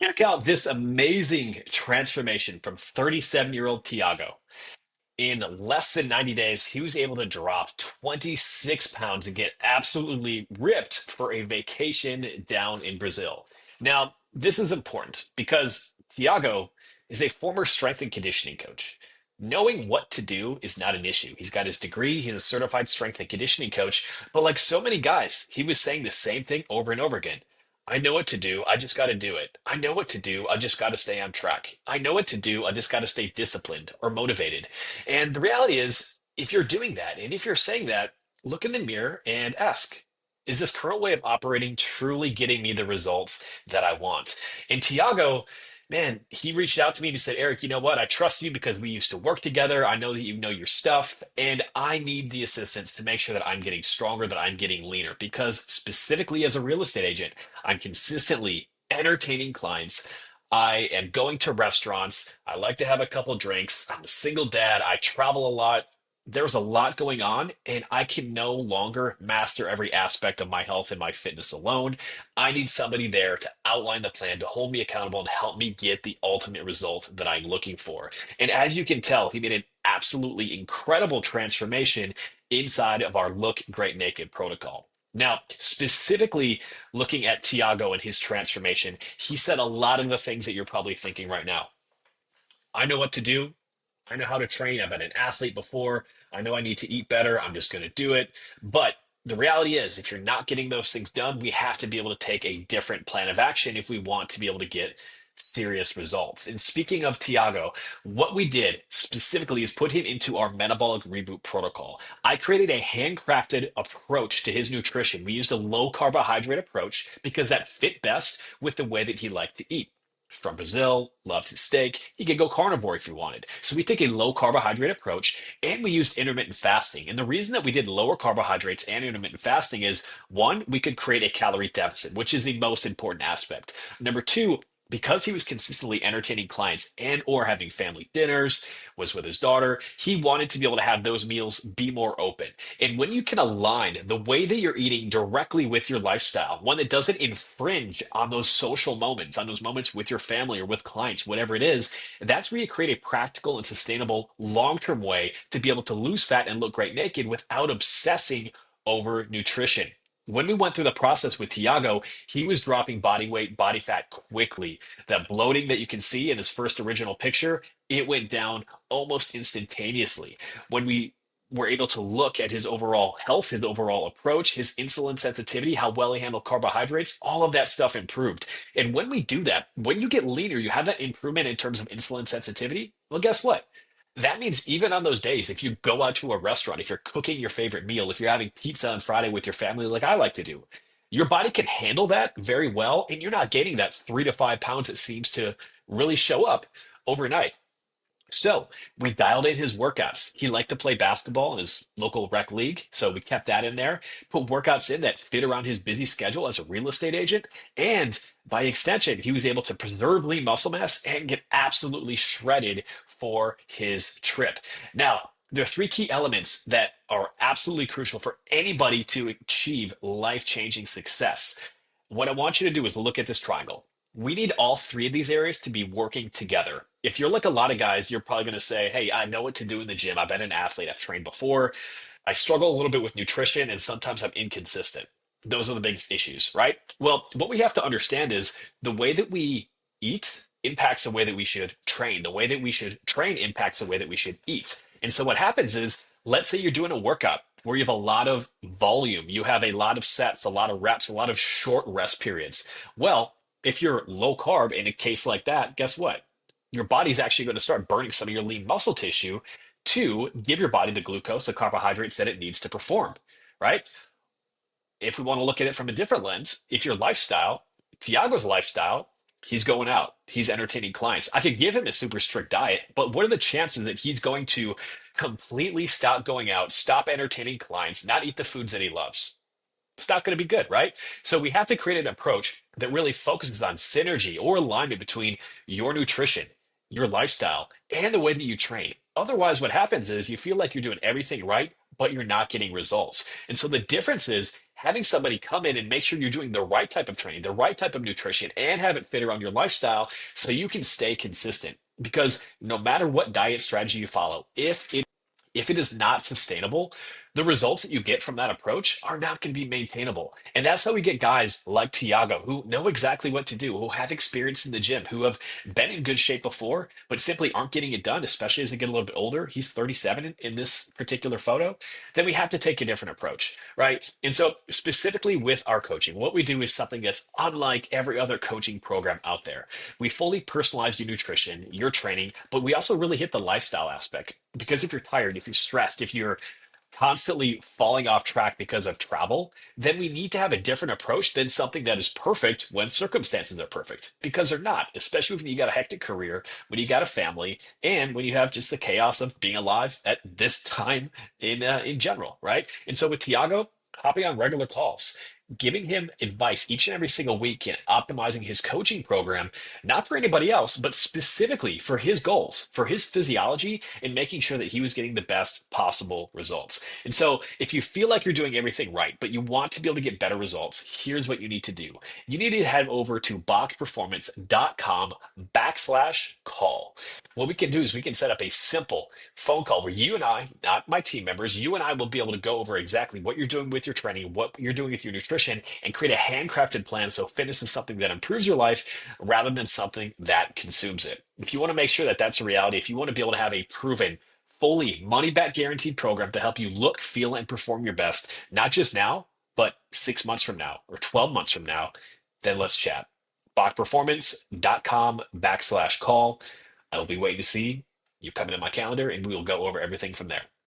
Check out this amazing transformation from 37-year-old Thiago. In less than 90 days, he was able to drop 26 pounds and get absolutely ripped for a vacation down in Brazil. Now, this is important because Thiago is a former strength and conditioning coach. Knowing what to do is not an issue. He's got his degree, he's a certified strength and conditioning coach. But like so many guys, he was saying the same thing over and over again. I know what to do. I just got to do it. I know what to do. I just got to stay on track. I know what to do. I just got to stay disciplined or motivated. And the reality is, if you're doing that, and if you're saying that, look in the mirror and ask, is this current way of operating truly getting me the results that I want? And Tiago, man, he reached out to me and he said, Eric, you know what? I trust you because we used to work together. I know that you know your stuff, and I need the assistance to make sure that I'm getting stronger, that I'm getting leaner. Because specifically as a real estate agent, I'm consistently entertaining clients. I am going to restaurants. I like to have a couple drinks. I'm a single dad. I travel a lot. There's a lot going on, and I can no longer master every aspect of my health and my fitness alone. I need somebody there to outline the plan, to hold me accountable, and help me get the ultimate result that I'm looking for. And as you can tell, he made an absolutely incredible transformation inside of our Look Great Naked protocol. Now, specifically looking at Tiago and his transformation, he said a lot of the things that you're probably thinking right now. I know what to do. I know how to train. I've been an athlete before. I know I need to eat better. I'm just going to do it. But the reality is, if you're not getting those things done, we have to be able to take a different plan of action if we want to be able to get serious results. And speaking of Tiago, what we did specifically is put him into our metabolic reboot protocol. I created a handcrafted approach to his nutrition. We used a low carbohydrate approach because that fit best with the way that he liked to eat. From Brazil, loved his steak. He could go carnivore if he wanted. So we take a low carbohydrate approach and we used intermittent fasting. And the reason that we did lower carbohydrates and intermittent fasting is one, we could create a calorie deficit, which is the most important aspect. Number two, because he was consistently entertaining clients and or having family dinners, was with his daughter, he wanted to be able to have those meals be more open. And when you can align the way that you're eating directly with your lifestyle, one that doesn't infringe on those social moments, on those moments with your family or with clients, whatever it is, that's where you create a practical and sustainable long-term way to be able to lose fat and look great naked without obsessing over nutrition. When we went through the process with Tiago, he was dropping body weight, body fat quickly. That bloating that you can see in his first original picture, it went down almost instantaneously. When we were able to look at his overall health, his overall approach, his insulin sensitivity, how well he handled carbohydrates, all of that stuff improved. And when we do that, when you get leaner, you have that improvement in terms of insulin sensitivity. Well, guess what? That means even on those days, if you go out to a restaurant, if you're cooking your favorite meal, if you're having pizza on Friday with your family, like I like to do, your body can handle that very well. And you're not gaining that 3 to 5 pounds that seems to really show up overnight. So we dialed in his workouts. He liked to play basketball in his local rec league. So we kept that in there, put workouts in that fit around his busy schedule as a real estate agent. And by extension, he was able to preserve lean muscle mass and get absolutely shredded for his trip. Now, there are three key elements that are absolutely crucial for anybody to achieve life changing success. What I want you to do is look at this triangle. We need all three of these areas to be working together. If you're like a lot of guys, you're probably going to say, hey, I know what to do in the gym. I've been an athlete. I've trained before. I struggle a little bit with nutrition and sometimes I'm inconsistent. Those are the big issues, right? Well, what we have to understand is the way that we eat impacts the way that we should train. The way that we should train impacts the way that we should eat. And so what happens is, let's say you're doing a workout where you have a lot of volume, you have a lot of sets, a lot of reps, a lot of short rest periods. Well, if you're low carb in a case like that, guess what? Your body's actually going to start burning some of your lean muscle tissue to give your body the glucose, the carbohydrates that it needs to perform, right? If we want to look at it from a different lens, if your lifestyle, Tiago's lifestyle, he's going out, he's entertaining clients. I could give him a super strict diet, but what are the chances that he's going to completely stop going out, stop entertaining clients, not eat the foods that he loves? It's not going to be good, right? So we have to create an approach that really focuses on synergy or alignment between your nutrition, your lifestyle, and the way that you train. Otherwise, what happens is you feel like you're doing everything right, but you're not getting results. And so the difference is having somebody come in and make sure you're doing the right type of training, the right type of nutrition, and have it fit around your lifestyle so you can stay consistent. Because no matter what diet strategy you follow, if it is not sustainable, the results that you get from that approach are not going to be maintainable. And that's how we get guys like Tiago who know exactly what to do, who have experience in the gym, who have been in good shape before, but simply aren't getting it done, especially as they get a little bit older. He's 37 in this particular photo. Then we have to take a different approach, right? And so, specifically with our coaching, what we do is something that's unlike every other coaching program out there. We fully personalize your nutrition, your training, but we also really hit the lifestyle aspect. Because if you're tired, if you're stressed, if you're constantly falling off track because of travel, then we need to have a different approach than something that is perfect when circumstances are perfect, because they're not, especially when you got a hectic career, when you got a family, and when you have just the chaos of being alive at this time in general, right? And so with Tiago, hopping on regular calls, giving him advice each and every single week and optimizing his coaching program, not for anybody else, but specifically for his goals, for his physiology, and making sure that he was getting the best possible results. And so, if you feel like you're doing everything right, but you want to be able to get better results, here's what you need to do. You need to head over to bachperformance.com/call. What we can do is we can set up a simple phone call where you and I, not my team members, you and I will be able to go over exactly what you're doing with your training, what you're doing with your nutrition, and create a handcrafted plan so fitness is something that improves your life rather than something that consumes it. If you want to make sure that that's a reality, if you want to be able to have a proven, fully money back guaranteed program to help you look, feel, and perform your best, not just now, but 6 months from now or 12 months from now, then let's chat. bachperformance.com/call. I will be waiting to see you come into my calendar and we will go over everything from there.